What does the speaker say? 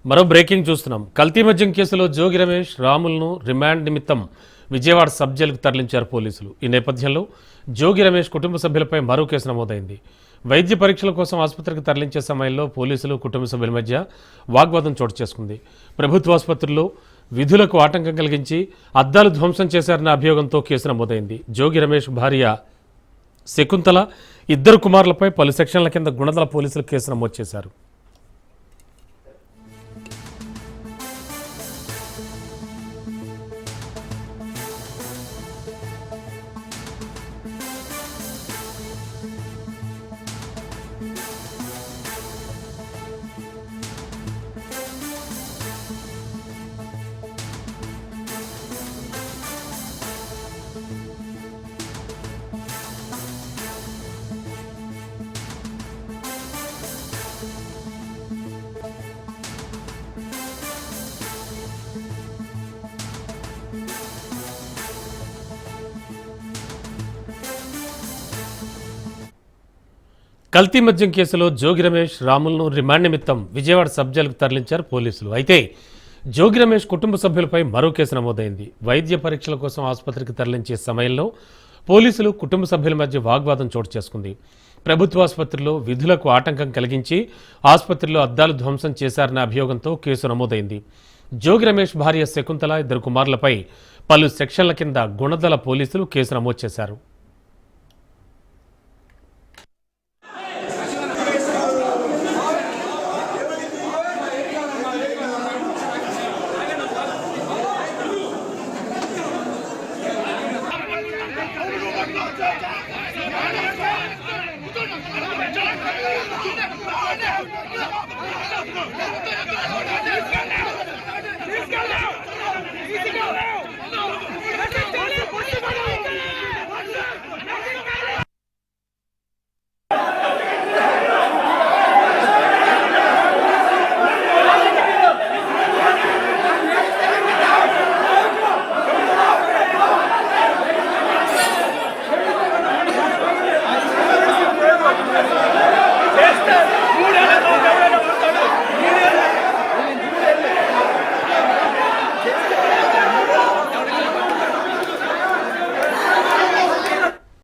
మరో బ్రేకింగ్ చూస్తున్నాం. కల్తీ మద్యం కేసులో జోగి రమేష్, రాములను రిమాండ్ నిమిత్తం విజయవాడ సబ్ జైలుకు తరలించారు పోలీసులు. ఈ నేపథ్యంలో జోగి రమేష్ కుటుంబ సభ్యులపై మరో కేసు నమోదైంది. వైద్య పరీక్షల కోసం ఆసుపత్రికి తరలించే సమయంలో పోలీసులు, కుటుంబ సభ్యుల మధ్య వాగ్వాదం చోటు చేసుకుంది. ప్రభుత్వ ఆసుపత్రుల్లో విధులకు ఆటంకం కలిగించి అద్దాలు ధ్వంసం చేశారన్న అభియోగంతో కేసు నమోదైంది. జోగి రమేష్ భార్య శకుంతల, ఇద్దరు కుమారులపై పలు సెక్షన్ల కింద గుణదల పోలీసులు కేసు నమోదు చేశారు. కల్తీ మద్యం కేసులో జోగి రమేష్, రాములను రిమాండ్ నిమిత్తం విజయవాడ సబ్ జైలుకు తరలించారు పోలీసులు. అయితే జోగి రమేష్ కుటుంబ సభ్యులపై మరో కేసు నమోదైంది. వైద్య పరీక్షల కోసం ఆసుపత్రికి తరలించే సమయంలో పోలీసులు, కుటుంబ సభ్యుల మధ్య వాగ్వాదం చోటు చేసుకుంది. ప్రభుత్వ ఆసుపత్రిలో విధులకు ఆటంకం కలిగించి ఆసుపత్రిలో అద్దాలు ధ్వంసం చేశారన్న అభియోగంతో కేసు నమోదైంది. జోగి రమేష్ భార్య శకుంతల, ఇద్దరు కుమారులపై పలు సెక్షన్ల కింద గుణదల పోలీసులు కేసు నమోదు చేశారు.